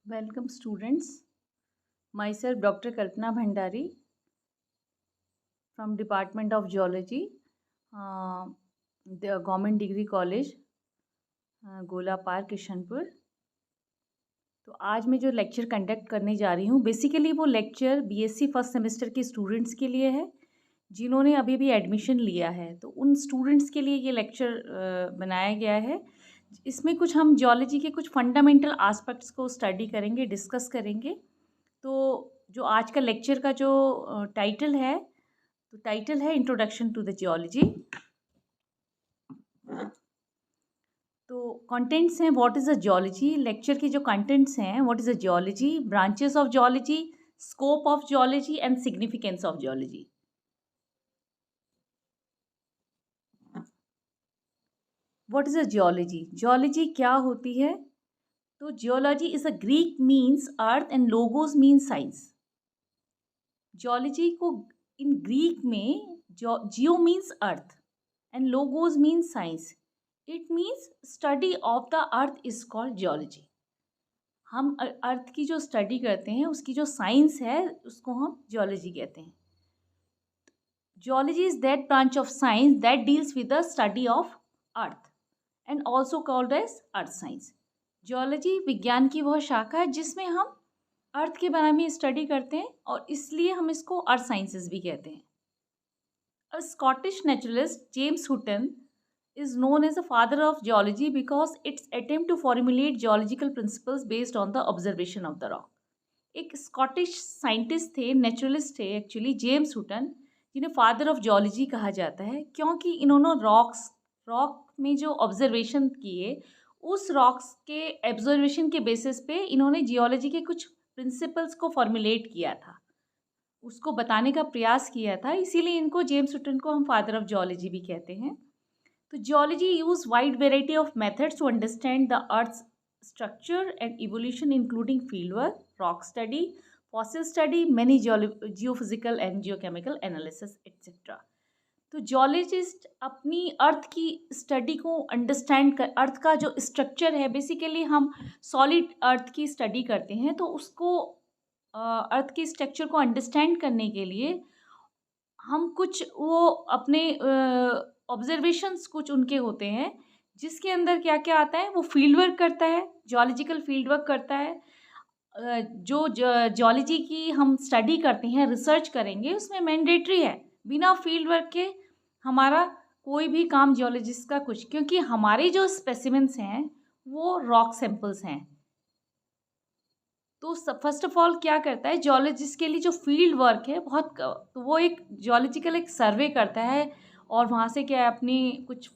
Welcome students. Myself Dr. Kalpana Bhandari from Department of Geology, uh, the Government Degree College, गोला park Kishanpur. तो आज मैं जो lecture conduct करने जा रही हूँ बेसिकली वो लेक्चर बीएससी फर्स्ट सेमेस्टर के स्टूडेंट्स के लिए है जिन्होंने अभी भी एडमिशन लिया है। तो उन स्टूडेंट्स के लिए ये लेक्चर बनाया गया है। इसमें कुछ हम जियोलॉजी के कुछ फंडामेंटल एस्पेक्ट्स को स्टडी करेंगे, डिस्कस करेंगे। तो जो आज का लेक्चर का जो टाइटल है, तो टाइटल है इंट्रोडक्शन टू द जियोलॉजी। तो कंटेंट्स हैं what is a geology. Lecture के जो कंटेंट्स हैं what is a geology, branches of geology, scope of geology and significance of geology. What is a geology, geology क्या होती है? तो geology is a Greek means earth and logos means science. Geology को in Greek में जियो means earth and logos means science. It means study of the earth is called geology. हम अर्थ की जो study करते हैं उसकी जो साइंस है उसको हम जियोलॉजी कहते हैं। Geology is that branch of science that deals with the study of earth and also called as earth science. Geology विज्ञान की वह शाखा है जिसमें हम अर्थ के बारे में स्टडी करते हैं और इसलिए हम इसको अर्थ साइंसेस भी कहते हैं। A Scottish naturalist, James Hutton, is known as the father of geology because its attempt to formulate geological principles based on the observation of the rock. एक स्कॉटिश साइंटिस्ट थे, नेचुरलिस्ट थे एक्चुअली, जेम्स हुटन, जिन्हें father of geology कहा जाता है क्योंकि इन्होंने rock में जो ऑब्जर्वेशन किए उस रॉक्स के ऑब्जर्वेशन के बेसिस पे इन्होंने जियोलॉजी के कुछ प्रिंसिपल्स को फॉर्मुलेट किया था, उसको बताने का प्रयास किया था, इसीलिए इनको जेम्स हुटन को हम फादर ऑफ जियोलॉजी भी कहते हैं। तो geology use wide variety of methods to understand the earth structure and evolution including field work, rock study, fossil study, many geophysical and geochemical analysis etcetera. तो geologist अपनी earth की study को understand कर, अर्थ का जो स्ट्रक्चर है, basically हम solid earth की स्टडी करते हैं, तो उसको अर्थ के स्ट्रक्चर को अंडरस्टैंड करने के लिए हम कुछ वो अपने ऑब्जर्वेशंस कुछ उनके होते हैं जिसके अंदर क्या क्या आता है, वो फील्ड वर्क करता है, जियोलॉजिकल फील्ड वर्क करता है। जो जियोलॉजी की हम स्टडी करते हैं, रिसर्च करेंगे, उसमें मैंडेटरी है बिना फील्ड वर्क के हमारा कोई भी काम जियोलॉजिस्ट का कुछ, क्योंकि हमारे जो स्पेसिमेंस हैं वो रॉक सैंपल्स हैं। तो फर्स्ट ऑफ ऑल क्या करता है जियोलॉजिस्ट के लिए जो फील्ड वर्क है बहुत, तो वो एक जियोलॉजिकल एक सर्वे करता है और वहाँ से क्या है अपनी कुछ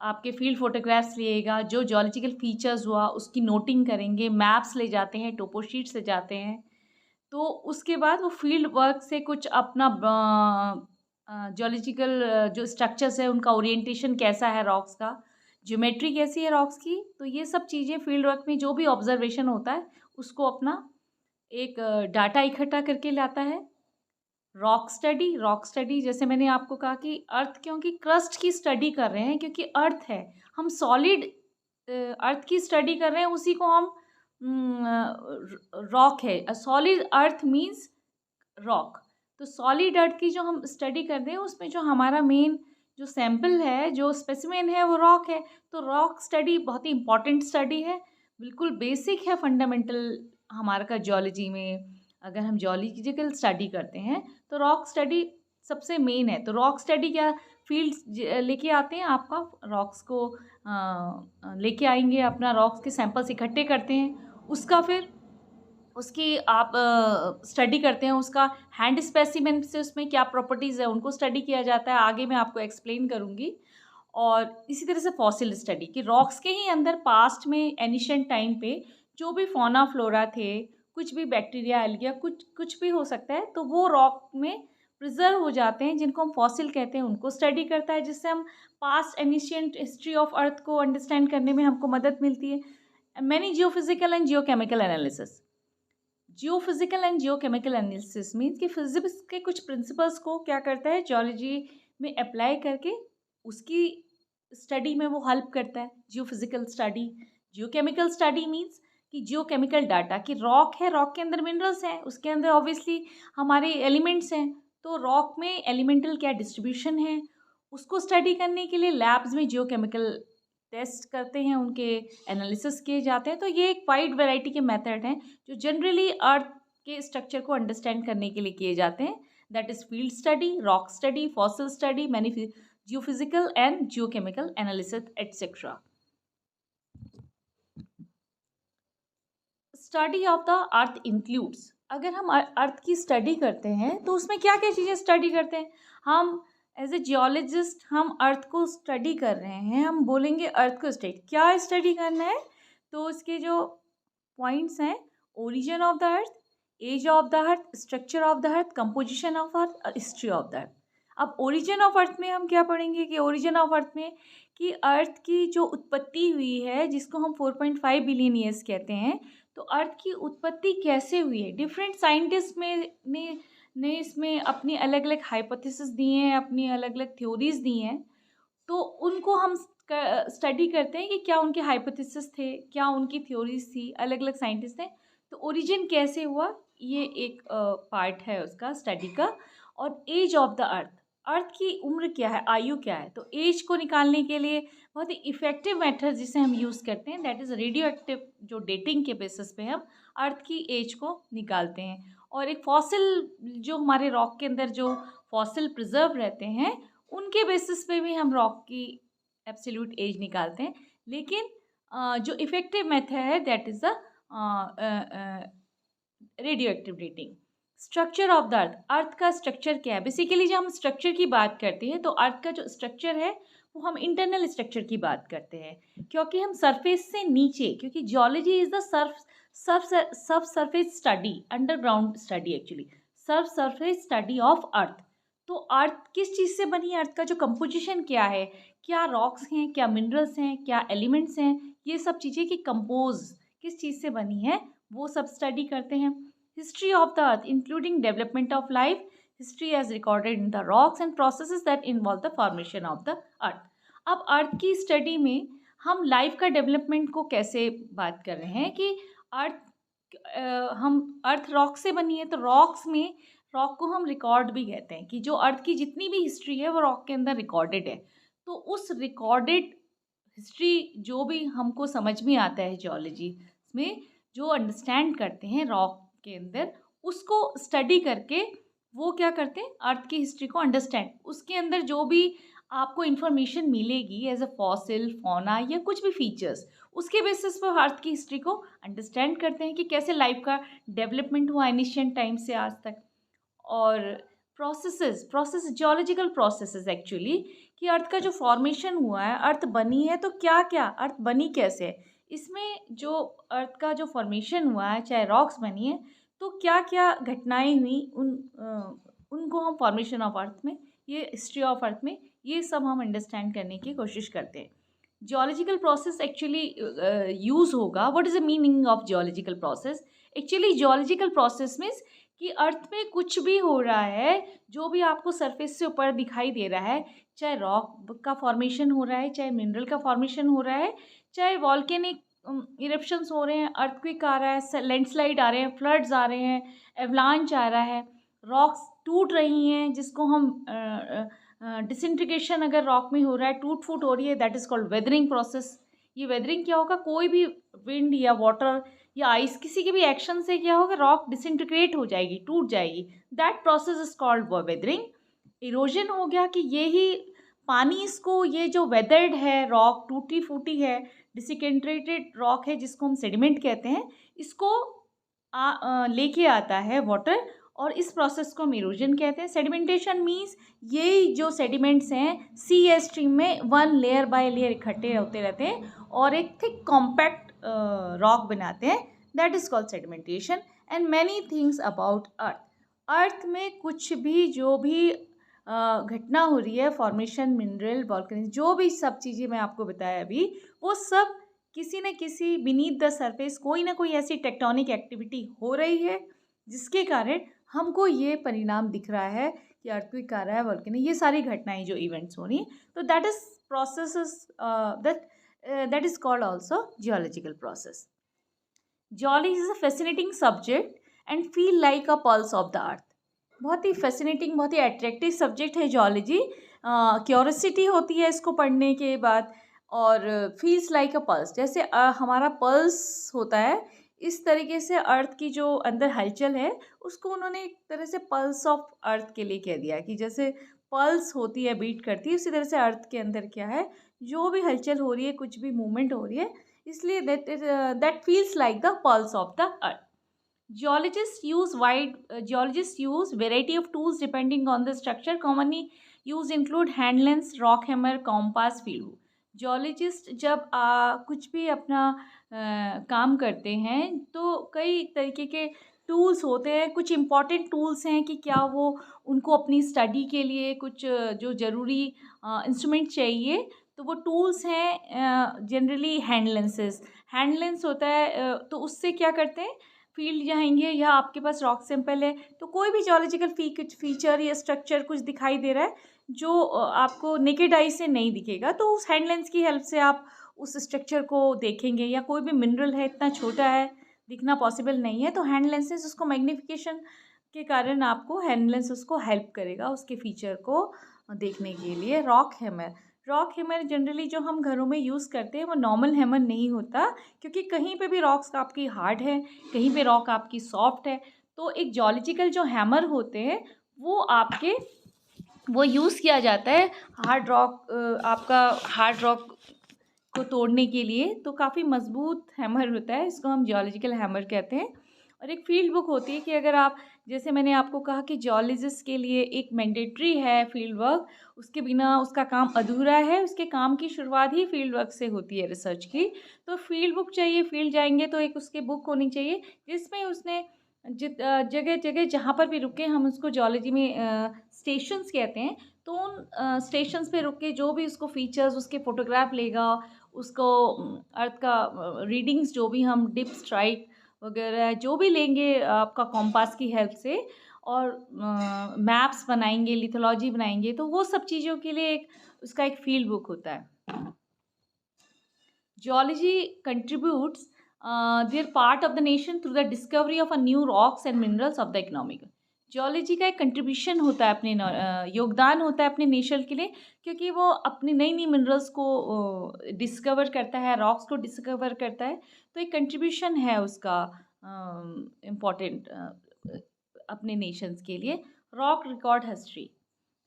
आपके फील्ड फोटोग्राफ्स लिएगा, जो जियोलॉजिकल फीचर्स हुआ उसकी नोटिंग करेंगे, मैप्स ले जाते हैं, टोपो शीट्स ले जाते हैं। तो उसके बाद वो फील्ड वर्क से कुछ अपना जियोलॉजिकल जो स्ट्रक्चर्स है उनका ओरिएंटेशन कैसा है रॉक्स का, ज्योमेट्री कैसी है रॉक्स की, तो ये सब चीज़ें फील्ड वर्क में जो भी ऑब्जर्वेशन होता है उसको अपना एक डाटा इकट्ठा करके लाता है। रॉक स्टडी जैसे मैंने आपको कहा कि अर्थ, क्योंकि क्रस्ट की स्टडी कर रहे हैं, क्योंकि अर्थ है, हम सॉलिड अर्थ की स्टडी कर रहे हैं, उसी को हम रॉक है, सॉलिड अर्थ मीन्स रॉक। तो सॉलिड अर्थ की जो हम स्टडी कर रहे हैं उसमें जो हमारा मेन जो सैंपल है, जो स्पेसिमेन है, वो रॉक है। तो रॉक स्टडी बहुत ही इंपॉर्टेंट स्टडी है, बिल्कुल बेसिक है, फंडामेंटल हमारा का जियोलॉजी में। अगर हम जियोलॉजिकल स्टडी करते हैं तो रॉक स्टडी सबसे मेन है। तो रॉक स्टडी क्या, फील्ड लेके आते हैं, आपका रॉक्स को लेके आएंगे, अपना रॉक्स के सैंपल्स इकट्ठे करते हैं, उसका फिर उसकी आप स्टडी करते हैं, उसका हैंड स्पेसिमेन से उसमें क्या प्रॉपर्टीज़ है उनको स्टडी किया जाता है, आगे मैं आपको एक्सप्लेन करूँगी। और इसी तरह से फॉसिल स्टडी कि रॉक्स के ही अंदर पास्ट में एनिशिएंट टाइम पे जो भी फौना फ्लोरा थे, कुछ भी बैक्टीरिया एल्गिया कुछ कुछ भी हो सकता है, तो वो रॉक में प्रिजर्व हो जाते हैं, जिनको हम फॉसिल कहते हैं, उनको स्टडी करता है, जिससे हम past ancient history of earth को अंडरस्टैंड करने में हमको मदद मिलती है। Many geophysical and geochemical analysis, geophysical and geochemical analysis means कि फिजिक्स के कुछ प्रिंसिपल्स को क्या करता है जियोलॉजी में अप्लाई करके उसकी स्टडी में वो हेल्प करता है। Geophysical study, geochemical study means कि जियोकेमिकल डाटा कि रॉक है, रॉक के अंदर मिनरल्स हैं, उसके अंदर ऑब्वियसली हमारे एलिमेंट्स हैं, तो रॉक में एलिमेंटल क्या डिस्ट्रीब्यूशन है, उसको स्टडी करने के लिए लैब्स में जियोकेमिकल टेस्ट करते हैं, उनके एनालिसिस किए जाते हैं। तो ये एक वाइड वैरायटी के मेथड हैं जो जनरली अर्थ के स्ट्रक्चर को अंडरस्टैंड करने के लिए किए जाते हैं। That is field study, rock study, fossil study, geophysical and geochemical analysis etcetera. Study of the earth includes, अगर हम अर्थ की स्टडी करते हैं तो उसमें क्या क्या चीज़ें स्टडी करते हैं हम एज ए जियोलॉजिस्ट। हम अर्थ को स्टडी कर रहे हैं, हम बोलेंगे अर्थ को स्टडी क्या स्टडी करना है, तो इसके जो पॉइंट्स हैं, origin of the earth, age of the earth, structure of the earth, composition of earth, history of the earth. अब ओरिजिन ऑफ अर्थ में हम क्या पढ़ेंगे कि ओरिजिन ऑफ अर्थ में कि अर्थ की जो उत्पत्ति हुई है जिसको हम 4.5 बिलियन ईयर्स कहते हैं, तो अर्थ की उत्पत्ति कैसे हुई है। डिफरेंट साइंटिस्ट में ने इसमें अपनी अलग अलग हाइपोथेसिस दी हैं, अपनी अलग अलग थ्योरीज दी हैं, तो उनको हम स्टडी करते हैं कि क्या उनके हाइपोथेसिस थे, क्या उनकी थ्योरीज थी, अलग अलग साइंटिस्ट थे, तो ओरिजिन कैसे हुआ, ये एक पार्ट है उसका स्टडी का। और एज ऑफ द अर्थ, अर्थ की उम्र क्या है, आयु क्या है, तो एज को निकालने के लिए बहुत ही इफ़ेक्टिव मेथड जिसे हम यूज़ करते हैं दैट इज़ रेडियो एक्टिव, जो डेटिंग के बेसिस पे हम अर्थ की एज को निकालते हैं। और एक फॉसिल, जो हमारे रॉक के अंदर जो फॉसिल प्रिजर्व रहते हैं, उनके बेसिस पे भी हम रॉक की एब्सोल्यूट एज निकालते हैं। लेकिन जो इफ़ेक्टिव मेथड है that is the radioactive dating. Structure of the earth, earth का स्ट्रक्चर क्या है। बेसिकली जब हम स्ट्रक्चर की बात करते हैं तो अर्थ का जो स्ट्रक्चर है वो हम इंटरनल स्ट्रक्चर की बात करते हैं, क्योंकि हम सरफेस से नीचे, क्योंकि geology is the sub surface study, underground study, actually सब सरफेस स्टडी ऑफ अर्थ। तो अर्थ किस चीज़ से बनी है, अर्थ का जो कंपोजिशन क्या है, क्या रॉक्स हैं, क्या मिनरल्स हैं, क्या एलिमेंट्स हैं, ये सब चीज़ें कि कंपोज किस चीज़ से बनी है, वो सब स्टडी करते हैं। History of the earth including development of life, history as recorded in the rocks and processes that involve the formation of the earth. अब अर्थ की स्टडी में हम लाइफ का डेवलपमेंट को कैसे बात कर रहे हैं कि अर्थ हम अर्थ रॉक से बनी है, तो रॉक्स में रॉक को हम रिकॉर्ड भी कहते हैं कि जो अर्थ की जितनी भी हिस्ट्री है वो रॉक के अंदर रिकॉर्डेड है। तो उस रिकॉर्डेड हिस्ट्री जो भी हमको समझ में आता है जियोलॉजी में, जो अंडरस्टैंड करते हैं रॉक के अंदर, उसको स्टडी करके वो क्या करते हैं, अर्थ की हिस्ट्री को अंडरस्टैंड, उसके अंदर जो भी आपको इन्फॉर्मेशन मिलेगी एज अ फॉसिल, फौना या कुछ भी फीचर्स, उसके बेसिस पर अर्थ की हिस्ट्री को अंडरस्टैंड करते हैं कि कैसे लाइफ का डेवलपमेंट हुआ एनिशियंट टाइम से आज तक। और प्रोसेस जियोलॉजिकल प्रोसेसेस एक्चुअली कि अर्थ का जो फॉर्मेशन हुआ है, अर्थ बनी है तो क्या क्या, अर्थ बनी कैसे है, इसमें जो अर्थ का जो फॉर्मेशन हुआ है, चाहे रॉक्स बनी है, तो क्या क्या घटनाएं हुई उनको हम फॉर्मेशन ऑफ अर्थ में, ये हिस्ट्री ऑफ अर्थ में, ये सब हम अंडरस्टैंड करने की कोशिश करते हैं। जियोलॉजिकल प्रोसेस एक्चुअली यूज़ होगा, what is the meaning of geological process. Actually geological process means कि अर्थ में कुछ भी हो रहा है, जो भी आपको सरफेस से ऊपर दिखाई दे रहा है, चाहे रॉक का फॉर्मेशन हो रहा है, चाहे मिनरल का फॉर्मेशन हो रहा है, चाहे वॉल्केनिक इरप्शंस हो रहे हैं, अर्थक्वेक आ रहा है, लैंडस्लाइड आ रहे हैं, फ्लड्स आ रहे हैं, एवलांच आ रहा है, रॉक्स टूट रही हैं जिसको हम डिसइंटीग्रेशन अगर रॉक में हो रहा है, टूट फूट हो रही है, that is called weathering process. ये वेदरिंग क्या होगा, कोई भी विंड या वाटर या आइस किसी के भी एक्शन से क्या होगा, रॉक डिसइंटीग्रेट हो जाएगी, टूट जाएगी, that process is called weathering. Erosion हो गया कि यही पानी, इसको ये जो वेदर्ड है रॉक, टूटी फूटी है, डिसइंटीग्रेटेड रॉक है जिसको हम सेडिमेंट कहते हैं, इसको लेके आता है वाटर, और इस प्रोसेस को हम इरोजन कहते हैं। सेडिमेंटेशन मीन्स ये जो सेडिमेंट्स हैं सी या स्ट्रीम में वन लेयर बाय लेयर इकट्ठे होते रहते हैं और एक थिक कॉम्पैक्ट रॉक बनाते हैं, that is called sedimentation. And many things about earth, earth में कुछ भी जो भी घटना हो रही है, फॉर्मेशन, मिनरल, वॉल्केनिक, जो भी सब चीज़ें मैं आपको बताया अभी, वो सब किसी न किसी बीनीथ द सरफेस कोई ना कोई ऐसी टेक्टोनिक एक्टिविटी हो रही है जिसके कारण हमको ये परिणाम दिख रहा है कि अर्थक्वेक आ रहा है, वॉल्केनो, ये सारी घटनाएं जो इवेंट्स हो रही हैं, तो that is processes that is called also geological process. Geology is a fascinating subject and feel like a pulse of the earth. बहुत ही फैसिनेटिंग, बहुत ही अट्रैक्टिव सब्जेक्ट है जियोलॉजी। क्यूरोसिटी होती है इसको पढ़ने के बाद, और फील्स लाइक अ पल्स, जैसे हमारा पल्स होता है, इस तरीके से अर्थ की जो अंदर हलचल है उसको उन्होंने एक तरह से पल्स ऑफ अर्थ के लिए कह दिया, कि जैसे पल्स होती है, बीट करती है, उसी तरह से अर्थ के अंदर क्या है, जो भी हलचल हो रही है, कुछ भी मूवमेंट हो रही है, इसलिए that feels like the pulse of the earth. Geologists use variety of tools depending on the structure. Commonly used include hand lens, rock hammer, compass, field book. Geologist जब कुछ भी अपना काम करते हैं तो कई तरीके के टूल्स होते हैं। कुछ इम्पॉर्टेंट टूल्स हैं कि क्या वो उनको अपनी स्टडी के लिए कुछ जो ज़रूरी इंस्ट्रूमेंट चाहिए, तो वो टूल्स हैं generally hand lenses. Hand lens होता है तो उससे क्या करते हैं, फील्ड जाएंगे या आपके पास रॉक सैंपल है, तो कोई भी जियोलॉजिकल फीचर या स्ट्रक्चर कुछ दिखाई दे रहा है जो आपको नेकेड आई से नहीं दिखेगा, तो उस हैंड लेंस की हेल्प से आप उस स्ट्रक्चर को देखेंगे। या कोई भी मिनरल है, इतना छोटा है, दिखना पॉसिबल नहीं है, तो हैंड लेंसेज उसको मैग्नीफिकेशन के कारण आपको हैंड लेंस उसको हेल्प करेगा उसके फीचर को देखने के लिए। रॉक हैमर जनरली जो हम घरों में यूज़ करते हैं वो नॉर्मल हैमर नहीं होता, क्योंकि कहीं पे भी रॉक्स आपकी हार्ड है, कहीं पे रॉक आपकी सॉफ्ट है। तो एक जियोलॉजिकल जो हैमर होते हैं वो यूज़ किया जाता है आपका हार्ड रॉक को तोड़ने के लिए। तो काफ़ी मजबूत हैमर होता है, इसको हम जियोलॉजिकल हैमर कहते हैं। और एक फील्ड बुक होती है कि अगर आप, जैसे मैंने आपको कहा कि जियोलॉजिस्ट के लिए एक मैंडेटरी है फील्ड वर्क, उसके बिना उसका काम अधूरा है। उसके काम की शुरुआत ही फील्ड वर्क से होती है, रिसर्च की। तो फील्ड बुक चाहिए, फील्ड जाएंगे तो एक उसकी बुक होनी चाहिए जिसमें उसने जगह जगह जहाँ पर भी रुके, हम उसको जियोलॉजी में स्टेशंस कहते हैं, तो उन स्टेशंस पे रुक के जो भी उसको फीचर्स, उसके फोटोग्राफ लेगा, उसको अर्थ का रीडिंग्स जो भी हम डिप स्ट्राइक वगैरह जो भी लेंगे आपका कॉम्पास की हेल्प से, और मैप्स बनाएंगे, लिथोलॉजी बनाएंगे, तो वो सब चीज़ों के लिए उसका एक फील्ड बुक होता है। Geology contributes there part of the nation through the discovery of a new rocks and minerals of the economic. Geology का एक कंट्रीब्यूशन होता है, अपने योगदान होता है अपने नेशन के लिए, क्योंकि वो अपनी नई नई मिनरल्स को डिस्कवर करता है, रॉक्स को डिस्कवर करता है। तो एक कंट्रीब्यूशन है उसका इम्पॉर्टेंट अपने नेशंस के लिए। रॉक रिकॉर्ड हिस्ट्री,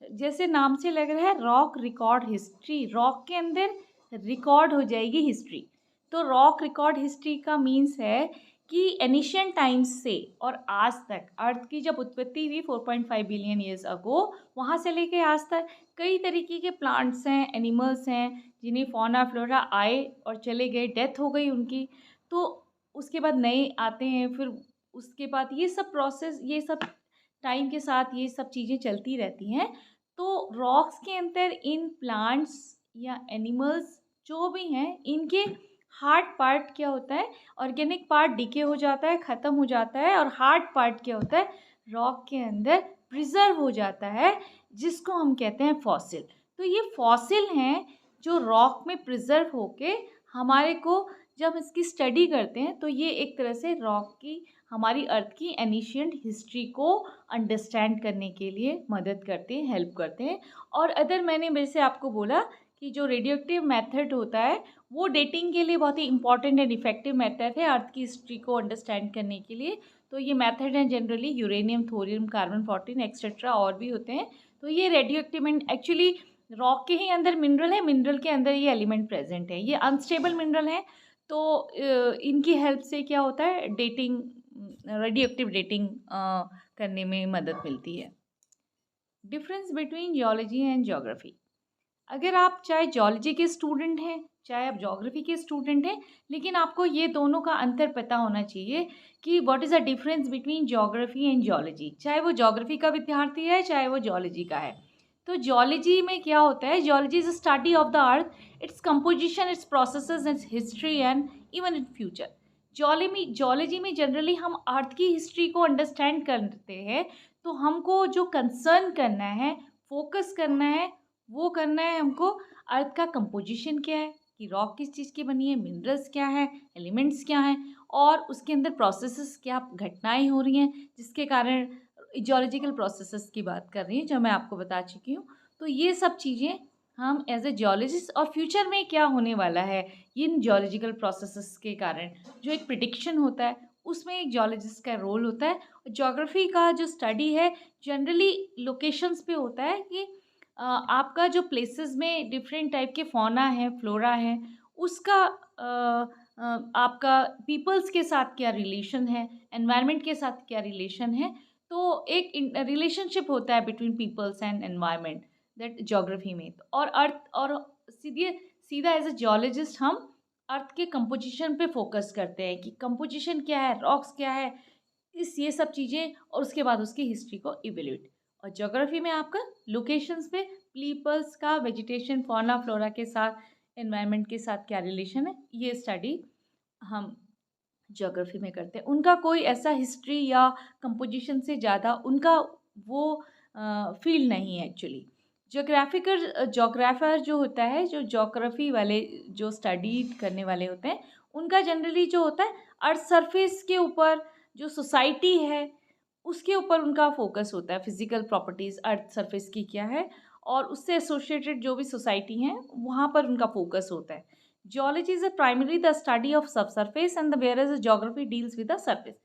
जैसे नाम से लग रहा है, रॉक रिकॉर्ड हिस्ट्री, रॉक के अंदर रिकॉर्ड हो जाएगी हिस्ट्री। तो रॉक रिकॉर्ड हिस्ट्री का मीन्स है कि एनिशियंट टाइम्स से और आज तक, अर्थ की जब उत्पत्ति हुई 4.5 बिलियन ईयर्स अगो, वहाँ से लेके आज तक कई तरीके के प्लांट्स हैं, एनिमल्स हैं, जिन्हें फौना फ्लोरा आए और चले गए, डेथ हो गई उनकी, तो उसके बाद नए आते हैं, फिर उसके बाद ये सब प्रोसेस, ये सब टाइम के साथ ये सब चीज़ें चलती रहती हैं। तो रॉक्स के अंदर इन प्लांट्स या एनिमल्स जो भी हैं, इनके हार्ड पार्ट क्या होता है, ऑर्गेनिक पार्ट डिके हो जाता है, ख़त्म हो जाता है, और हार्ड पार्ट क्या होता है, रॉक के अंदर प्रिजर्व हो जाता है, जिसको हम कहते हैं फॉसिल। तो ये फॉसिल हैं जो रॉक में प्रिजर्व होके हमारे को, जब इसकी स्टडी करते हैं, तो ये एक तरह से रॉक की, हमारी अर्थ की एनिशियंट हिस्ट्री को अंडरस्टैंड करने के लिए मदद करते हैं, हेल्प करते हैं। और अदर, मैंने वैसे आपको बोला कि जो रेडियो एक्टिव मेथड होता है वो डेटिंग के लिए बहुत ही इंपॉर्टेंट एंड इफेक्टिव मेथड है अर्थ की हिस्ट्री को अंडरस्टैंड करने के लिए। तो ये मेथड है generally uranium, thorium, carbon 14 etcetera, और भी होते हैं। तो ये रेडियो एक्टिव एक्चुअली रॉक के ही अंदर मिनरल है, मिनरल के अंदर ये एलिमेंट प्रेजेंट है, ये अनस्टेबल मिनरल है। तो इनकी हेल्प से क्या होता है, डेटिंग, रेडियो एक्टिव डेटिंग करने में मदद मिलती है। Difference between geology and geography, अगर आप चाहे जियोलॉजी के स्टूडेंट हैं, चाहे आप ज्योग्राफी के स्टूडेंट हैं, लेकिन आपको ये दोनों का अंतर पता होना चाहिए कि what is the difference between geography and geology, चाहे वो ज्योग्राफी का विद्यार्थी है, चाहे वो जियोलॉजी का है। तो जियोलॉजी में क्या होता है, geology is study of the earth, its composition, it's processes, it's history and even in future. Geology में जनरली हम अर्थ की हिस्ट्री को अंडरस्टैंड करते हैं, तो हमको जो कंसर्न करना है, फोकस करना है, वो करना है हमको, अर्थ का कंपोजिशन क्या है, कि रॉक किस चीज़ की बनी है, मिनरल्स क्या है, एलिमेंट्स क्या हैं और उसके अंदर प्रोसेसेस क्या घटनाएँ हो रही हैं जिसके कारण जियोलॉजिकल प्रोसेसेस की बात कर रही हूँ जो मैं आपको बता चुकी हूँ। तो ये सब चीज़ें हम एज़ अ जियोलॉजिस्ट और फ्यूचर में क्या होने वाला है इन जियोलॉजिकल प्रोसेसेस के कारण जो एक प्रिडिक्शन होता है उसमें एक जियोलॉजिस्ट का रोल होता है। ज्योग्राफी का जो स्टडी है जनरली लोकेशंस पे होता है कि आपका जो प्लेसेस में डिफरेंट टाइप के फौना है, फ्लोरा है, उसका आपका पीपल्स के साथ क्या रिलेशन है, एनवायरनमेंट के साथ क्या रिलेशन है। तो एक रिलेशनशिप होता है between peoples and environment that geography में। और अर्थ और सीधे सीधा एज अ जियोलॉजिस्ट हम अर्थ के कंपोजिशन पे फोकस करते हैं कि कंपोजिशन क्या है, रॉक्स क्या है, इस ये सब चीज़ें और उसके बाद उसकी हिस्ट्री को इवेल्यूएट। और ज्योग्राफी में आपका लोकेशंस पे पीपल्स का वेजिटेशन, फौना, फ्लोरा के साथ, एनवायरनमेंट के साथ क्या रिलेशन है, ये स्टडी हम ज्योग्राफी में करते हैं। उनका कोई ऐसा हिस्ट्री या कंपोजिशन से ज़्यादा उनका वो फील्ड नहीं है एक्चुअली। जोग्राफर जो होता है, जो ज्योग्राफी वाले जो स्टडी करने वाले होते हैं, उनका जनरली जो होता है अर्थ सरफेस के ऊपर जो सोसाइटी है, उसके ऊपर उनका फोकस होता है। फिजिकल प्रॉपर्टीज़ अर्थ सरफेस की क्या है और उससे एसोसिएटेड जो भी सोसाइटी हैं, वहाँ पर उनका फोकस होता है। Geology is primarily the study of subsurface and whereas geography deals with the surface।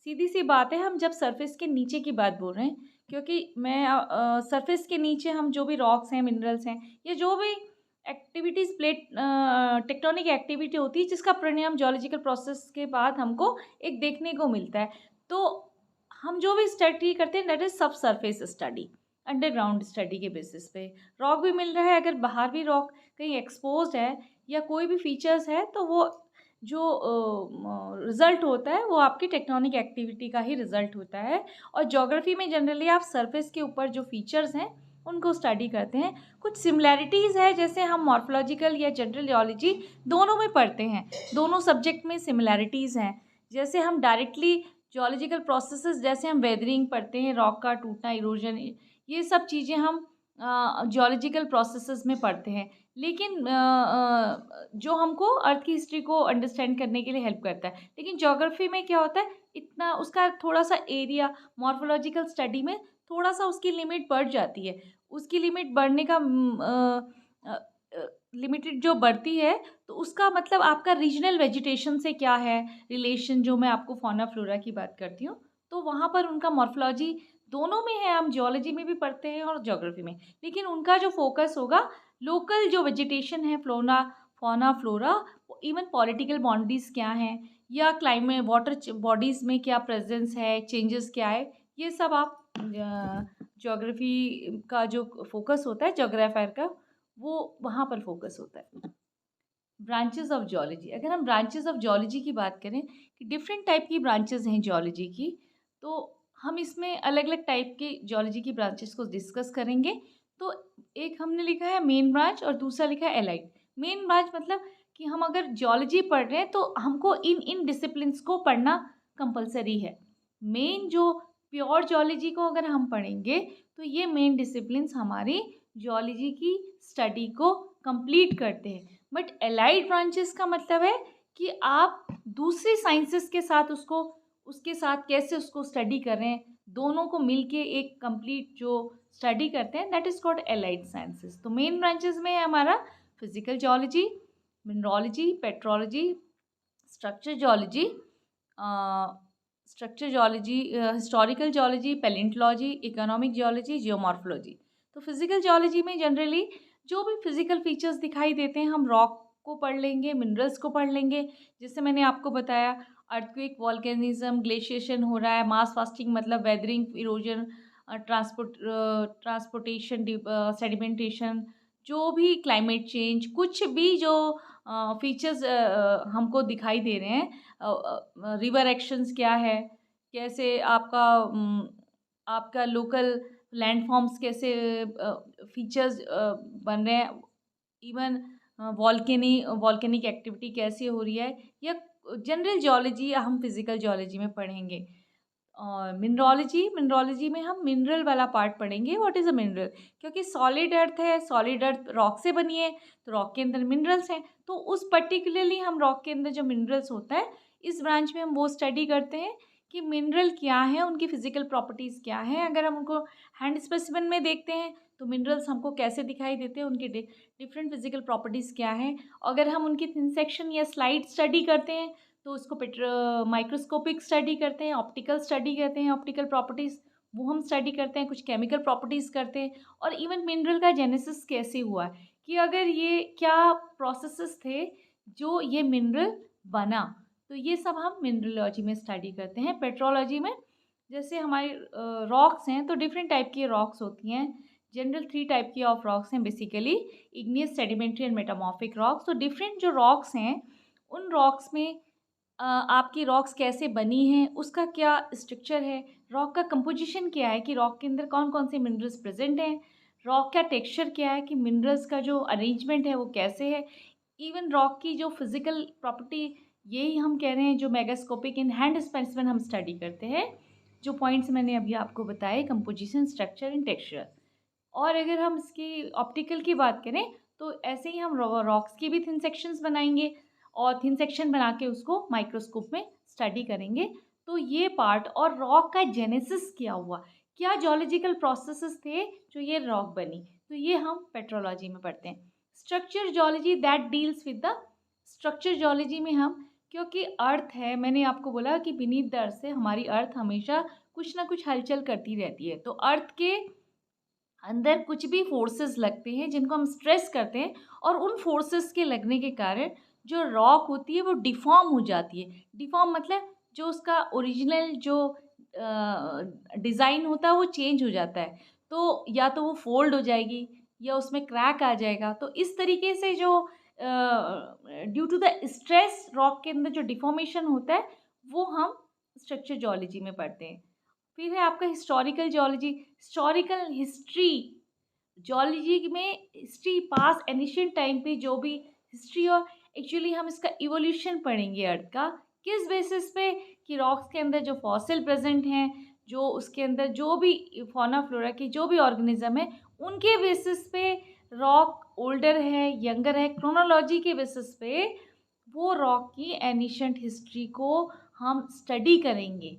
सीधी सी बात है, हम जब सरफेस के नीचे की बात बोल रहे हैं क्योंकि मैं सरफेस के नीचे हम जो भी रॉक्स हैं, मिनरल्स हैं या जो भी एक्टिविटीज़ प्लेट टेक्टोनिक एक्टिविटी होती है जिसका परिणाम जियोलॉजिकल प्रोसेस के बाद हमको एक देखने को मिलता है। तो हम जो भी स्टडी करते हैं दैट इज सब सरफेस स्टडी, अंडरग्राउंड स्टडी के बेसिस पे। रॉक भी मिल रहा है, अगर बाहर भी रॉक कहीं एक्सपोज्ड है या कोई भी फीचर्स है तो वो जो रिज़ल्ट होता है वो आपकी टेक्टोनिक एक्टिविटी का ही रिज़ल्ट होता है। और ज्योग्राफी में जनरली आप सरफेस के ऊपर जो फीचर्स हैं उनको स्टडी करते हैं। कुछ सिमिलैरिटीज़ है, जैसे हम मॉर्फोलॉजिकल या जनरल जियोलॉजी दोनों में पढ़ते हैं, दोनों सब्जेक्ट में सिमिलैरिटीज़ हैं। जैसे हम डायरेक्टली जियोलॉजिकल प्रोसेसेस, जैसे हम वेदरिंग पढ़ते हैं, रॉक का टूटना, इरोजन, ये सब चीज़ें हम जियोलॉजिकल प्रोसेसेस में पढ़ते हैं। लेकिन जो हमको अर्थ की हिस्ट्री को अंडरस्टैंड करने के लिए हेल्प करता है। लेकिन ज्योग्राफी में क्या होता है, इतना उसका थोड़ा-सा एरिया मॉर्फोलॉजिकल स्टडी में थोड़ा-सा उसकी लिमिट बढ़ जाती है। उसकी लिमिट बढ़ने का अ लिमिटेड जो बढ़ती है, तो उसका मतलब आपका रीजनल वेजिटेशन से क्या है रिलेशन, जो मैं आपको फ़ौना फ्लोरा की बात करती हूँ, तो वहाँ पर उनका मॉर्फोलॉजी दोनों में है, हम जियोलॉजी में भी पढ़ते हैं और ज्योग्राफी में। लेकिन उनका जो फ़ोकस होगा लोकल जो वेजिटेशन है, फ़ौना फ्लोरा, इवन पॉलिटिकल बाउंड्रीज़ क्या हैं या क्लाइमेट वाटर बॉडीज़ में क्या प्रेज़ेंस है, चेंजेस क्या है, ये सब आप ज्योग्राफी का जो फ़ोकस होता है ज्योग्राफर का, वो वहाँ पर फोकस होता है। ब्रांचेस ऑफ जियोलॉजी, अगर हम ब्रांचेस ऑफ जियोलॉजी की बात करें कि डिफरेंट टाइप की ब्रांचेस हैं जियोलॉजी की, तो हम इसमें अलग अलग टाइप के जियोलॉजी की ब्रांचेस को डिस्कस करेंगे। तो एक हमने लिखा है मेन ब्रांच और दूसरा लिखा है एलाइड। मेन ब्रांच मतलब कि हम अगर जियोलॉजी पढ़ रहे हैं तो हमको इन इन डिसिप्लिन्स को पढ़ना कंपलसरी है। मेन जो प्योर जियोलॉजी को अगर हम पढ़ेंगे तो ये मेन डिसिप्लिन्स हमारी जियोलॉजी की स्टडी को कंप्लीट करते हैं। बट एलाइड ब्रांचेस का मतलब है कि आप दूसरी साइंसेस के साथ उसको उसके साथ कैसे उसको स्टडी कर रहे हैं, दोनों को मिलके एक कंप्लीट जो स्टडी करते हैं that is called allied sciences. तो मेन ब्रांचेस में है हमारा physical geology, mineralogy, petrology, structure geology, historical geology, palaeontology, economic geology, geomorphology. तो फिजिकल जियोलॉजी में जनरली जो भी फिजिकल फीचर्स दिखाई देते हैं, हम रॉक को पढ़ लेंगे, मिनरल्स को पढ़ लेंगे, जैसे मैंने आपको बताया अर्थक्वेक, वॉल्केनिज्म, ग्लेशिएशन हो रहा है, मास फास्टिंग मतलब वेदरिंग, इरोजन, ट्रांसपोर्टेशन, सेडिमेंटेशन, जो भी क्लाइमेट चेंज, कुछ भी जो फीचर्स हमको दिखाई दे रहे हैं, रिवर एक्शंस क्या है, कैसे आपका लोकल लैंडफॉर्म्स कैसे फीचर्स बन रहे हैं, इवन वॉल्केनिक एक्टिविटी कैसे हो रही है, या जनरल जियोलॉजी हम फिजिकल जियोलॉजी में पढ़ेंगे। और मिनरोलॉजी में हम मिनरल वाला पार्ट पढ़ेंगे, व्हाट इज़ अ मिनरल, क्योंकि सॉलिड अर्थ है, सॉलिड अर्थ रॉक से बनी है, तो रॉक के अंदर मिनरल्स हैं, तो उस पर्टिकुलरली हम रॉक के अंदर जो मिनरल्स होता है, इस ब्रांच में हम वो स्टडी करते हैं कि मिनरल क्या है, उनकी फिजिकल प्रॉपर्टीज़ क्या हैं। अगर हम उनको हैंड स्पेसिमेन में देखते हैं तो मिनरल्स हमको कैसे दिखाई देते हैं, उनकी डिफरेंट फिजिकल प्रॉपर्टीज़ क्या हैं। अगर हम उनकी थिन सेक्शन या स्लाइड स्टडी करते हैं तो उसको माइक्रोस्कोपिक स्टडी करते हैं, ऑप्टिकल स्टडी करते हैं, ऑप्टिकल प्रॉपर्टीज़ वो हम स्टडी करते हैं, कुछ केमिकल प्रॉपर्टीज़ करते हैं, और इवन मिनरल का जेनेसिस कैसे हुआ है, कि अगर ये क्या प्रोसेसेस थे जो ये मिनरल बना, तो ये सब हम मिनरलॉजी में स्टडी करते हैं। पेट्रोलॉजी में जैसे हमारे रॉक्स हैं, तो डिफरेंट टाइप की रॉक्स होती हैं। जनरल 3 टाइप की ऑफ रॉक्स हैं basically, igneous, sedimentary and metamorphic rocks. तो डिफरेंट जो रॉक्स हैं, उन रॉक्स में आपकी रॉक्स कैसे बनी हैं, उसका क्या स्ट्रक्चर है, रॉक का कंपोजिशन क्या है, कि रॉक के अंदर कौन कौन से मिनरल्स प्रेजेंट हैं, रॉक का टेक्सचर क्या है, कि मिनरल्स का जो अरेंजमेंट है वो कैसे है, इवन रॉक की जो फिजिकल प्रॉपर्टी, यही हम कह रहे हैं जो मेगास्कोपिक इन हैंड स्पेसिमेन हम स्टडी करते हैं, जो पॉइंट्स मैंने अभी आपको बताए, कंपोजिशन, स्ट्रक्चर एंड टेक्सचर। और अगर हम इसकी ऑप्टिकल की बात करें तो ऐसे ही हम रॉक्स की भी थिन सेक्शंस बनाएंगे और थिन सेक्शन बना के उसको माइक्रोस्कोप में स्टडी करेंगे। तो ये पार्ट, और रॉक का जेनेसिस क्या हुआ, क्या जियोलॉजिकल प्रोसेसेस थे जो ये रॉक बनी, तो ये हम पेट्रोलॉजी में पढ़ते हैं। Structure geology that deals with the structure geology में हम, क्योंकि अर्थ है, मैंने आपको बोला कि बीनीथ द अर्थ से हमारी अर्थ हमेशा कुछ ना कुछ हलचल करती रहती है, तो अर्थ के अंदर कुछ भी फोर्सेस लगते हैं जिनको हम स्ट्रेस करते हैं, और उन फोर्सेस के लगने के कारण जो रॉक होती है वो डिफॉर्म हो जाती है। डिफॉर्म मतलब जो उसका ओरिजिनल जो डिज़ाइन होता है वो चेंज हो जाता है, तो या तो वो फोल्ड हो जाएगी या उसमें क्रैक आ जाएगा। तो इस तरीके से जो due to the stress rock के अंदर जो डिफॉर्मेशन होता है वो हम स्ट्रक्चर जियोलॉजी में पढ़ते हैं। फिर है आपका historical geology. Historical history geology में हिस्ट्री, पास एनिशियंट टाइम पे जो भी हिस्ट्री, और एक्चुअली हम इसका इवोल्यूशन पढ़ेंगे अर्थ का, किस बेसिस पे, कि रॉक्स के अंदर जो फॉसिल प्रेजेंट हैं, जो उसके अंदर जो भी फौना फ्लोरा की जो भी ऑर्गेनिज्म है, उनके बेसिस पे रॉक ओल्डर है, यंगर है, क्रोनोलॉजी के बेसिस पे वो रॉक की एनिशियंट हिस्ट्री को हम स्टडी करेंगे।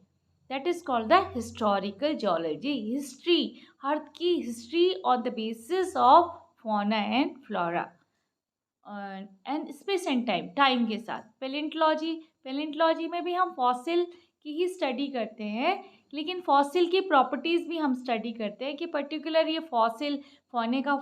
That is called the historical geology. History, earth की history on the basis of fauna and flora and space and time, time के साथ। पेलेंटोलॉजी, पेलेंटोलॉजी में भी हम फॉसिल की ही स्टडी करते हैं, लेकिन फॉसिल की प्रॉपर्टीज़ भी हम स्टडी करते हैं कि पर्टिकुलर ये फॉसिल फौने का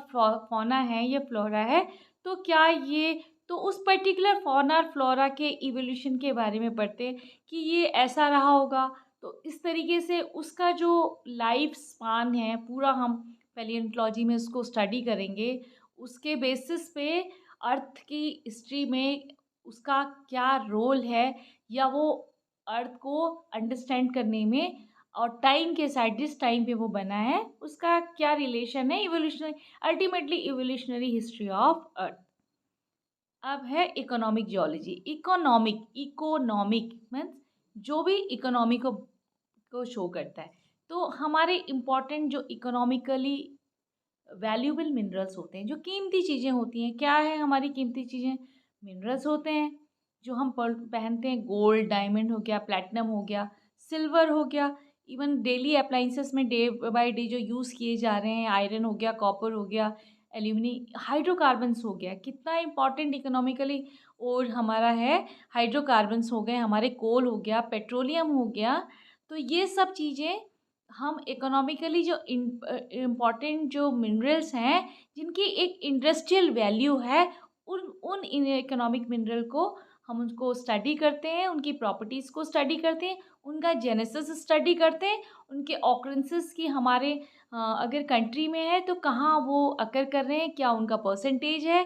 फौना है या फ्लोरा है, तो क्या ये, तो उस पर्टिकुलर फौना और फ्लोरा के इवोल्यूशन के बारे में पढ़ते हैं कि ये ऐसा रहा होगा। तो इस तरीके से उसका जो लाइफ स्पान है पूरा हम पेलियोंटोलॉजी में उसको स्टडी करेंगे। उसके बेसिस पे अर्थ की हिस्ट्री में उसका क्या रोल है, या वो अर्थ को अंडरस्टैंड करने में और टाइम के साथ जिस टाइम पे वो बना है उसका क्या रिलेशन है, evolutionary, ultimately evolutionary history of earth. अब है इकोनॉमिक जियोलॉजी। इकोनॉमिक मीन्स जो भी इकोनॉमी को शो करता है। तो हमारे इम्पोर्टेंट जो इकोनॉमिकली वैल्यूएबल मिनरल्स होते हैं, जो कीमती चीज़ें होती हैं, क्या है हमारी कीमती चीज़ें, मिनरल्स होते हैं जो हम पहनते हैं, गोल्ड, डायमंड हो गया, प्लैटिनम हो गया, सिल्वर हो गया, इवन डेली अप्लाइंसेस में डे बाय डे जो यूज़ किए जा रहे हैं, आयरन हो गया, कॉपर हो गया, एल्यूमिनी, हाइड्रोकार्बन्स हो गया, कितना इंपॉर्टेंट इकोनॉमिकली और हमारा है, हाइड्रोकार्बन्स हो गए हमारे, कोल हो गया, पेट्रोलियम हो गया। तो ये सब चीज़ें हम इकोनॉमिकली जो इम्पॉर्टेंट जो मिनरल्स हैं जिनकी एक इंडस्ट्रियल वैल्यू है, उन उन इकोनॉमिक मिनरल को हम उनको स्टडी करते हैं, उनकी प्रॉपर्टीज़ को स्टडी करते हैं, उनका जेनेसिस स्टडी करते हैं, उनके ऑकरेंसेस की हमारे अगर कंट्री में है तो कहाँ वो अकर कर रहे हैं, क्या उनका परसेंटेज है,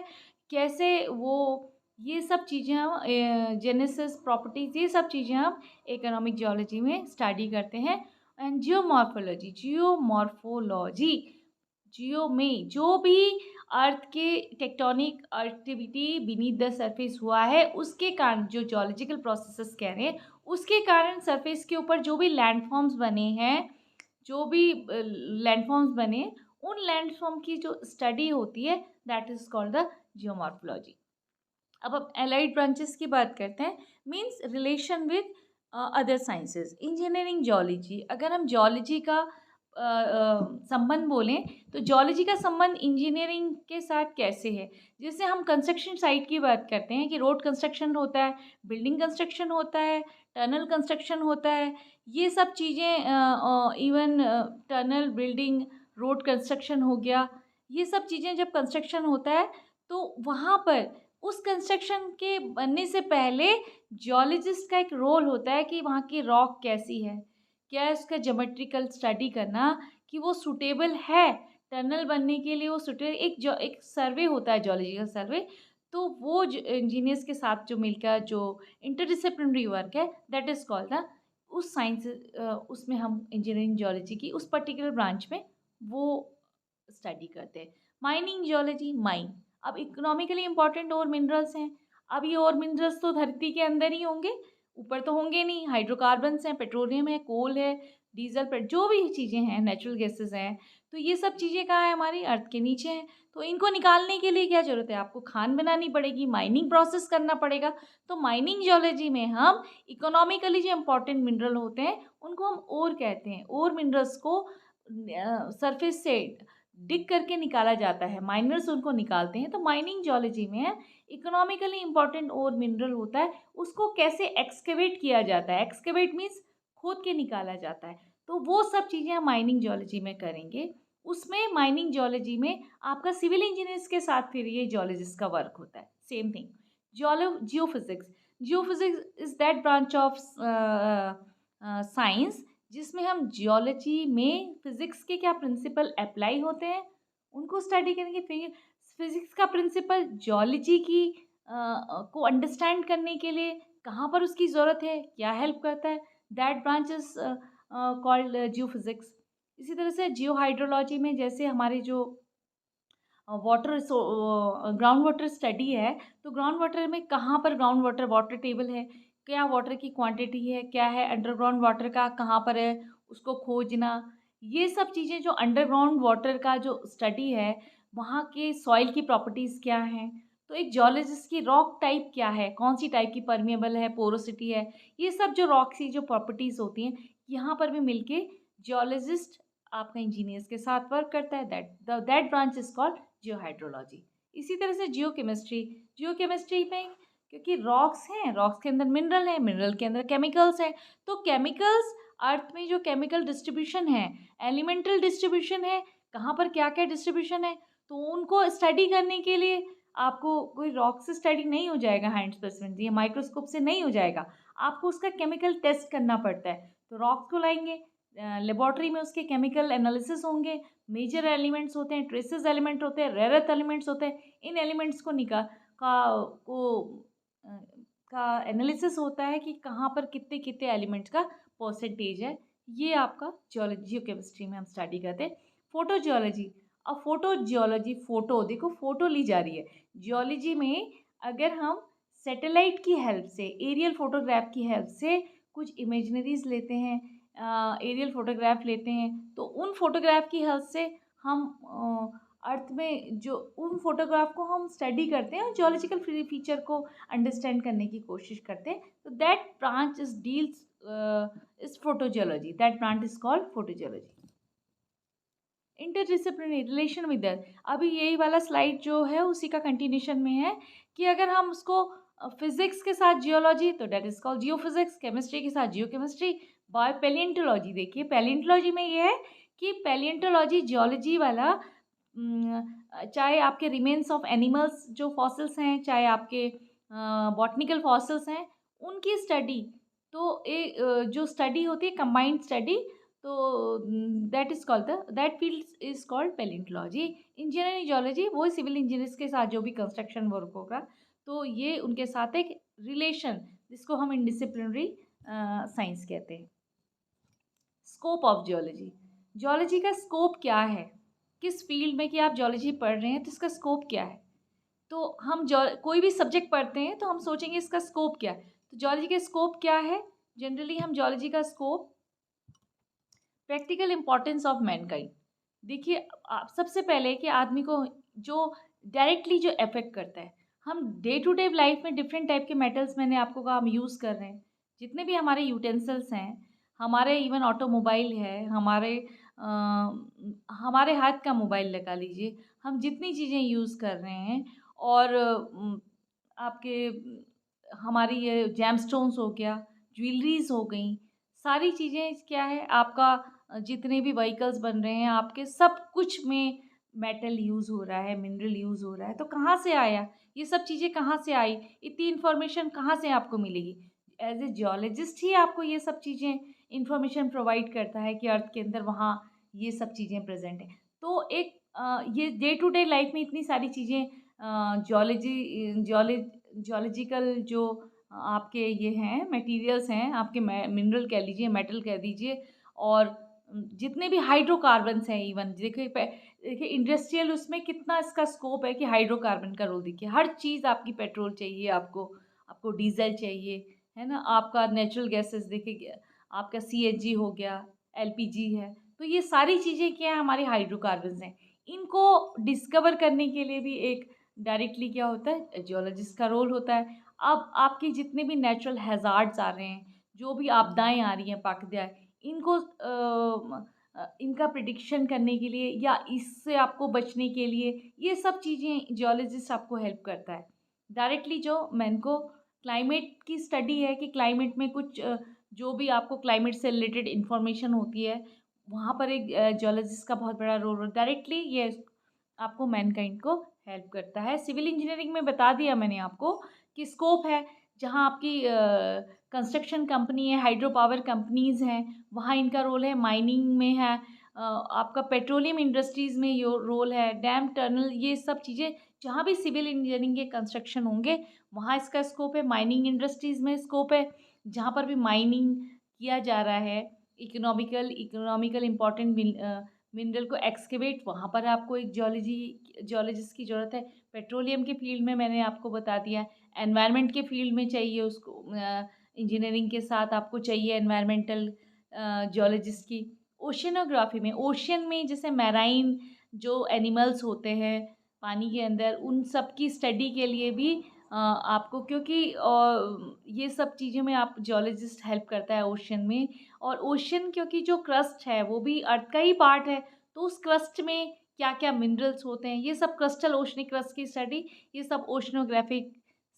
कैसे वो, ये सब चीज़ें हम जेनेसिस, प्रॉपर्टीज़, ये सब चीज़ें हम इकोनॉमिक जियोलॉजी में स्टडी करते हैं। एंड जियोमॉर्फोलॉजी, जियोमॉर्फोलॉजी जियो में जो भी अर्थ के tectonic activity beneath the surface हुआ है, उसके कारण जो जियोलॉजिकल प्रोसेसेस कह रहे हैं, उसके कारण सरफेस के ऊपर जो भी लैंडफॉर्म्स बने हैं, जो भी लैंडफॉर्म्स बने, उन लैंडफॉर्म की जो स्टडी होती है, that is called the geomorphology. अब एलाइड ब्रांचेस की बात करते हैं, means relation with other sciences. Engineering geology, अगर हम जियोलॉजी का संबंध बोलें तो जियोलॉजी का संबंध इंजीनियरिंग के साथ कैसे है। जैसे हम कंस्ट्रक्शन साइट की बात करते हैं कि रोड कंस्ट्रक्शन होता है, बिल्डिंग कंस्ट्रक्शन होता है, टनल कंस्ट्रक्शन होता है, ये सब चीज़ें, even tunnel, building, road construction हो गया, ये सब चीज़ें जब कंस्ट्रक्शन होता है तो वहाँ पर उस कंस्ट्रक्शन के बनने से पहले जियोलॉजिस्ट का एक रोल होता है कि वहाँ की रॉक कैसी है, क्या है उसका ज्योमेट्रिकल स्टडी करना कि वो सूटेबल है टनल बनने के लिए, वो सूटेबल एक सर्वे होता है, जियोलॉजिकल सर्वे। तो वो इंजीनियर्स के साथ जो मिलकर जो इंटरडिसिप्लिनरी वर्क है, दैट इज कॉल्ड द उस साइंस, उसमें हम इंजीनियरिंग जियोलॉजी की उस पर्टिकुलर ब्रांच में वो स्टडी करते हैं। माइनिंग जियोलॉजी, माइन, अब इकोनॉमिकली इम्पॉर्टेंट और मिनरल्स हैं। अब ये और मिनरल्स तो धरती के अंदर ही होंगे, ऊपर तो होंगे नहीं। हाइड्रोकार्बन्स हैं, पेट्रोलियम है, कोल है, डीजल, जो भी चीज़ें हैं, नेचुरल गैसेस हैं, तो ये सब चीज़ें कहाँ है, हमारी अर्थ के नीचे हैं। तो इनको निकालने के लिए क्या ज़रूरत है, आपको खान बनानी पड़ेगी, माइनिंग प्रोसेस करना पड़ेगा। तो माइनिंग जियोलॉजी में हम इकोनॉमिकली जो इम्पोर्टेंट मिनरल होते हैं उनको हम ओर कहते हैं। ओर मिनरल्स को सरफेस से डिग करके निकाला जाता है, माइनर्स उनको निकालते हैं। तो माइनिंग जियोलॉजी में इकोनॉमिकली इम्पॉर्टेंट और मिनरल होता है, उसको कैसे एक्सकेवेट किया जाता है, एक्सकेवेट मीन्स खोद के निकाला जाता है। तो वो सब चीज़ें हम माइनिंग जियोलॉजी में करेंगे। उसमें माइनिंग जियोलॉजी में आपका सिविल इंजीनियर्स के साथ फिर ये जियोलॉजिस्ट का वर्क होता है, same thing. Geophysics, geophysics is that branch of science जिसमें हम जियोलॉजी में फिजिक्स के क्या प्रिंसिपल अप्लाई होते हैं उनको स्टडी करेंगे। फिजिक्स का प्रिंसिपल जियोलॉजी की को अंडरस्टैंड करने के लिए कहाँ पर उसकी ज़रूरत है, क्या हेल्प करता है, that branch is called geophysics. इसी तरह से जियो हाइड्रोलॉजी में जैसे हमारे जो वाटर ग्राउंड वाटर स्टडी है, तो ग्राउंड वाटर में कहाँ पर ग्राउंड वाटर वाटर टेबल है, क्या वाटर की क्वांटिटी है, क्या है अंडरग्राउंड वाटर का कहाँ पर है, उसको खोजना, ये सब चीज़ें जो अंडरग्राउंड वाटर का जो स्टडी है, वहाँ के सॉइल की प्रॉपर्टीज़ क्या हैं। तो एक जियोलॉजिस्ट की रॉक टाइप क्या है, कौन सी टाइप की परमिएबल है, पोरोसिटी है, ये सब जो रॉक की जो प्रॉपर्टीज़ होती हैं, यहाँ पर भी मिलके जियोलॉजिस्ट आपका इंजीनियर्स के साथ वर्क करता है। That branch is called geohydrology. इसी तरह से जियोकेमिस्ट्री, जियोकेमिस्ट्री में क्योंकि रॉक्स हैं, रॉक्स के अंदर मिनरल है, मिनरल के अंदर केमिकल्स हैं, तो केमिकल्स अर्थ में जो केमिकल डिस्ट्रीब्यूशन है, एलिमेंटल डिस्ट्रीब्यूशन है, कहाँ पर क्या क्या डिस्ट्रीब्यूशन है, तो उनको स्टडी करने के लिए आपको कोई रॉक से स्टडी नहीं हो जाएगा, हैंड स्पेसिमेन या माइक्रोस्कोप से नहीं हो जाएगा, आपको उसका केमिकल टेस्ट करना पड़ता है। तो रॉक्स को लाएंगे, लेबॉर्ट्री में उसके केमिकल एनालिसिस होंगे, मेजर एलिमेंट्स होते हैं, ट्रेसेस एलिमेंट होते हैं, रेयर अर्थ एलिमेंट्स होते हैं, इन एलिमेंट्स को निकाल का को अ, का एनालिसिस होता है कि कहाँ पर कितने कितने एलिमेंट्स का परसेंटेज है। ये आपका जियोलॉजी जियोकेमिस्ट्री में हम स्टडी करते हैं। फोटो जियोलॉजी, अब फोटो जियोलॉजी, फोटो देखो, फोटो ली जा रही है जियोलॉजी में। अगर हम सैटेलाइट की हेल्प से, एरियल फोटोग्राफ की हेल्प से कुछ इमेजनरीज लेते हैं, एरियल फोटोग्राफ लेते हैं, तो उन फोटोग्राफ की हेल्प से हम अर्थ में जो उन फोटोग्राफ को हम स्टडी करते हैं और जियोलॉजिकल फीचर को अंडरस्टैंड करने की कोशिश करते हैं। तो that branch is deals is photogeology, that branch is called photogeology. Interdisciplinary relation with that, अभी यही वाला स्लाइड जो है उसी का कंटिन्यूशन में है कि अगर हम उसको फिजिक्स के साथ जियोलॉजी, तो that is called geophysics, chemistry के साथ जियोकेमिस्ट्री, बायो पैलिएंटोलॉजी, देखिए पैलिएंटोलॉजी में ये है कि पैलिएंटोलॉजी जियोलॉजी वाला चाहे आपके रिमेन्स ऑफ एनिमल्स जो फॉसिल्स हैं, चाहे आपके बॉटनिकल फॉसिल्स हैं, उनकी स्टडी, तो जो स्टडी होती है कंबाइंड स्टडी, तो that is called the that field is called palaeontology. Engineering geology वो सिविल इंजीनियर्स के साथ जो भी कंस्ट्रक्शन वर्क होगा, तो ये उनके साथ एक रिलेशन, जिसको हम इंडिसिप्लिनरी साइंस कहते हैं। स्कोप ऑफ जियोलॉजी, जियोलॉजी का स्कोप क्या है, किस फील्ड में कि आप जियोलॉजी पढ़ रहे हैं तो इसका स्कोप क्या है। तो हम कोई भी सब्जेक्ट पढ़ते हैं तो हम सोचेंगे इसका स्कोप क्या है। तो जियोलॉजी का स्कोप क्या है? जनरली हम जियोलॉजी का scope practical importance of Mankind. देखिए, आप सबसे पहले कि आदमी को जो डायरेक्टली जो अफेक्ट करता है, हम डे टू डे लाइफ में डिफरेंट टाइप के मेटल्स, मैंने आपको कहा, हम यूज़ कर रहे हैं। जितने भी हमारे यूटेंसिल्स हैं, हमारे इवन ऑटोमोबाइल है, हमारे हाथ का मोबाइल लगा लीजिए, हम जितनी चीज़ें यूज़ कर रहे हैं, और आपके हमारी ये जेमस्टोन्स हो गया, ज्वेलरीज हो गई, सारी चीज़ें क्या है आपका, जितने भी व्हीकल्स बन रहे हैं आपके, सब कुछ में मेटल यूज़ हो रहा है, मिनरल यूज़ हो रहा है। तो कहाँ से आया ये सब चीज़ें, कहाँ से आई, इतनी इन्फॉर्मेशन कहाँ से आपको मिलेगी? एज ए जियोलॉजिस्ट ही आपको ये सब चीज़ें इन्फॉर्मेशन प्रोवाइड करता है कि अर्थ के अंदर वहाँ ये सब चीज़ें प्रेजेंट हैं। तो एक ये डे टू डे लाइफ में इतनी सारी चीज़ें, जियोलॉजिकल जो आपके ये हैं मटेरियल्स हैं, आपके मिनरल कह लीजिए, मेटल कह दीजिए, और जितने भी हाइड्रोकार्बन्स हैं, इवन देखिए इंडस्ट्रियल उसमें कितना इसका स्कोप है कि हाइड्रोकार्बन का रोल देखिए, हर चीज़ आपकी, पेट्रोल चाहिए आपको, आपको डीजल चाहिए, है ना, आपका नेचुरल गैसेस देखिए, आपका सीएनजी हो गया, एलपीजी है, तो ये सारी चीज़ें क्या है, हमारे हाइड्रोकार्बन्स हैं। इनको डिस्कवर करने के लिए भी एक डायरेक्टली क्या होता है, जियोलॉजिस्ट का रोल होता है। अब आपके जितने भी नेचुरल हैज़ार्ड्स आ रहे हैं, जो भी आपदाएँ आ रही हैं, प्राकृतिक, इनको इनका प्रिडिक्शन करने के लिए या इससे आपको बचने के लिए, ये सब चीज़ें जियोलॉजिस्ट आपको हेल्प करता है। डायरेक्टली जो मैन को क्लाइमेट की स्टडी है कि क्लाइमेट में कुछ जो भी आपको क्लाइमेट से रिलेटेड इन्फॉर्मेशन होती है, वहाँ पर एक जियोलॉजिस्ट का बहुत बड़ा रोल होता है। डायरेक्टली ये आपको मैनकाइंड को हेल्प करता है। सिविल इंजीनियरिंग में बता दिया मैंने आपको कि स्कोप है, जहाँ आपकी कंस्ट्रक्शन कंपनी है, हाइड्रो पावर कंपनीज़ हैं, वहाँ इनका रोल है। माइनिंग में है, आपका पेट्रोलियम इंडस्ट्रीज़ में यो रोल है, डैम, टनल, ये सब चीज़ें जहाँ भी सिविल इंजीनियरिंग के कंस्ट्रक्शन होंगे, वहाँ इसका स्कोप है। माइनिंग इंडस्ट्रीज़ में स्कोप है, जहाँ पर भी माइनिंग किया जा रहा है, इकोनॉमिकल इम्पोर्टेंट मिनरल को एक्सकेवेट, वहाँ पर आपको एक जियोलॉजिस्ट की ज़रूरत है। पेट्रोलियम के फील्ड में मैंने आपको बता दिया। एनवायरनमेंट के फील्ड में चाहिए उसको, इंजीनियरिंग के साथ आपको चाहिए एनवायरमेंटल जियोलॉजिस्ट की। ओशियनोग्राफी में, ओशियन में जैसे मैराइन जो एनिमल्स होते हैं पानी के अंदर, उन सब की स्टडी के लिए भी आपको, क्योंकि ये सब चीज़ों में आप जियोलॉजिस्ट हेल्प करता है ओशियन में। और ओशियन, क्योंकि जो क्रस्ट है वो भी अर्थ का ही पार्ट है, तो उस क्रस्ट में क्या क्या मिनरल्स होते हैं, ये सब क्रिस्टल ओशनिक क्रस्ट की स्टडी, ये सब ओशनोग्राफिक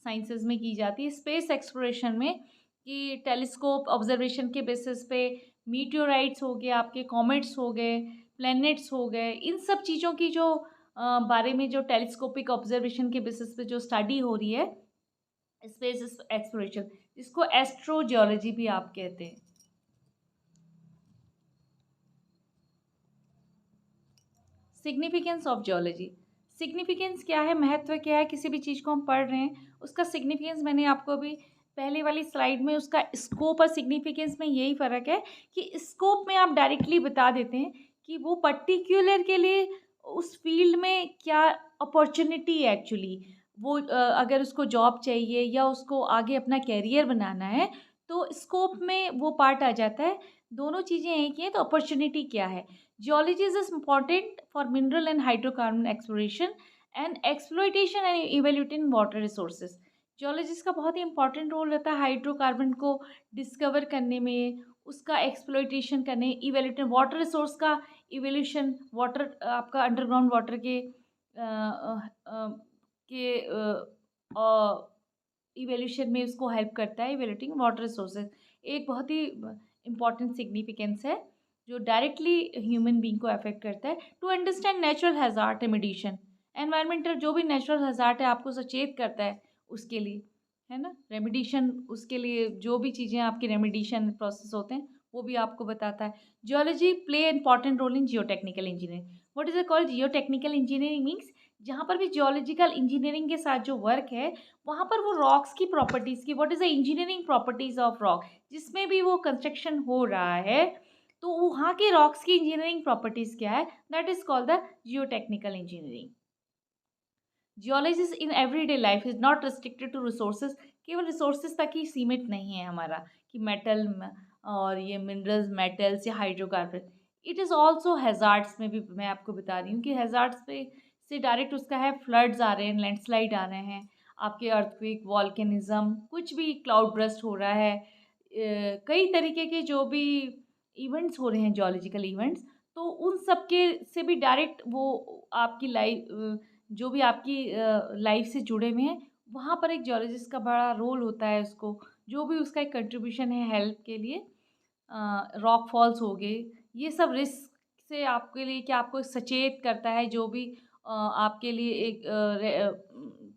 साइंसेज में की जाती है। स्पेस एक्सप्लोरेशन में कि टेलीस्कोप ऑब्जर्वेशन के बेसिस पे मीटियोराइट्स हो गए, आपके कॉमेट्स हो गए, प्लैनेट्स हो गए, इन सब चीज़ों की जो बारे में जो टेलीस्कोपिक ऑब्जर्वेशन के बेसिस पे जो स्टडी हो रही है, स्पेस एक्सप्लोरेशन, इसको एस्ट्रोजियोलॉजी भी आप कहते हैं। सिग्निफिकेंस ऑफ जियोलॉजी, सिग्निफिकेंस क्या है, महत्व क्या है, किसी भी चीज़ को हम पढ़ रहे हैं उसका सिग्निफिकेंस, मैंने आपको अभी पहले वाली स्लाइड में उसका स्कोप और सिग्निफिकेंस में यही फ़र्क है कि स्कोप में आप डायरेक्टली बता देते हैं कि वो पर्टिकुलर के लिए उस फील्ड में क्या अपॉर्चुनिटी है एक्चुअली, वो अगर उसको जॉब चाहिए या उसको आगे अपना कैरियर बनाना है, तो स्कोप में वो पार्ट आ जाता है। दोनों चीज़ें एक ही हैं, तो अपॉर्चुनिटी क्या है। Geology is important for mineral and hydrocarbon exploration and exploitation and evaluating water resources. Geologist का बहुत ही इंपॉर्टेंट रोल रहता है हाइड्रोकार्बन को डिस्कवर करने में, उसका एक्सप्लोइटेशन करने, इवेल्यूशन वाटर रिसोर्स का, इवेल्यूशन वाटर, आपका अंडरग्राउंड वाटर के इवेल्यूशन में उसको हेल्प करता है, इवेल्यूटिंग वाटर रिसोर्सेज। एक बहुत ही इंपॉर्टेंट सिग्निफिकेंस है जो डायरेक्टली ह्यूमन बीइंग को अफेक्ट करता है। To understand natural hazard remediation, environmental जो भी नेचुरल हैज़ार्ड है आपको सचेत करता है उसके लिए, है ना, रेमिडिएशन, उसके लिए जो भी चीज़ें आपकी रेमिडिएशन प्रोसेस होते हैं वो भी आपको बताता है। Geology play important role in geotechnical engineering. What is called geotechnical engineering means, जहाँ पर भी जियोलॉजिकल इंजीनियरिंग के साथ जो वर्क है, वहाँ पर वो रॉक्स की प्रॉपर्टीज़ की, what is the engineering properties of rock, जिसमें भी वो कंस्ट्रक्शन हो रहा है, तो वहाँ के रॉक्स की इंजीनियरिंग प्रॉपर्टीज़ क्या है, that is called the geotechnical engineering. Geologist in everyday life is not restricted to resources, केवल रिसोर्सेज तक ही सीमित नहीं है हमारा कि मेटल और ये मिनरल्स, मेटल्स या hydrocarbon. It is also hazards में भी मैं आपको बता रही हूँ कि हैज़ार्ड्स पे से डायरेक्ट उसका है, फ्लड्स आ रहे हैं, लैंडस्लाइड आ रहे हैं, आपके अर्थक्वेक, वॉल्केनिज्म, कुछ भी क्लाउड बर्स्ट हो रहा है, कई तरीके के जो भी इवेंट्स हो रहे हैं, जियोलॉजिकल इवेंट्स, तो उन सब के से भी डायरेक्ट वो आपकी लाइफ, जो भी आपकी लाइफ से जुड़े हुए हैं, वहाँ पर एक जियोलॉजिस्ट का बड़ा रोल होता है। उसको जो भी उसका एक कंट्रीब्यूशन है हेल्प के लिए, रॉक फॉल्स हो गए, ये सब रिस्क से आपके लिए क्या आपको सचेत करता है, जो भी आपके लिए एक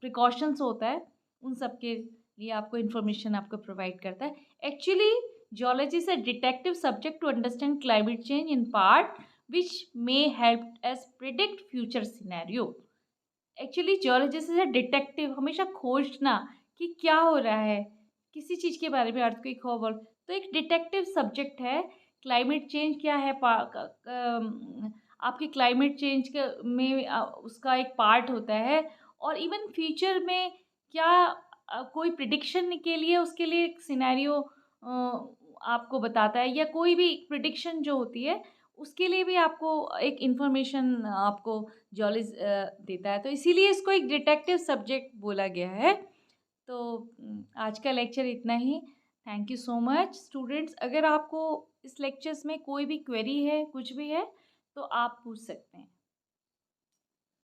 प्रिकॉशंस होता है, उन सब के लिए आपको इन्फॉर्मेशन आपको प्रोवाइड करता है। Actually geology is a detective subject to understand climate change in part which may help us predict future scenario. Actually geologist is a detective, हमेशा खोजना कि क्या हो रहा है किसी चीज़ के बारे में, अर्थक्वेक हो वर्ल्ड, तो एक डिटेक्टिव सब्जेक्ट है। क्लाइमेट चेंज क्या है, आपके क्लाइमेट चेंज में उसका एक पार्ट होता है, और इवन फ्यूचर में क्या कोई प्रिडिक्शन के लिए उसके लिए एक सिनेरियो आपको बताता है, या कोई भी प्रिडिक्शन जो होती है उसके लिए भी आपको एक इन्फॉर्मेशन आपको जॉलिस देता है, तो इसीलिए इसको एक डिटेक्टिव सब्जेक्ट बोला गया है। तो आज का लेक्चर इतना ही। Thank you so much students. अगर आपको इस लेक्चर्स में कोई भी क्वेरी है, कुछ भी है, तो आप पूछ सकते हैं।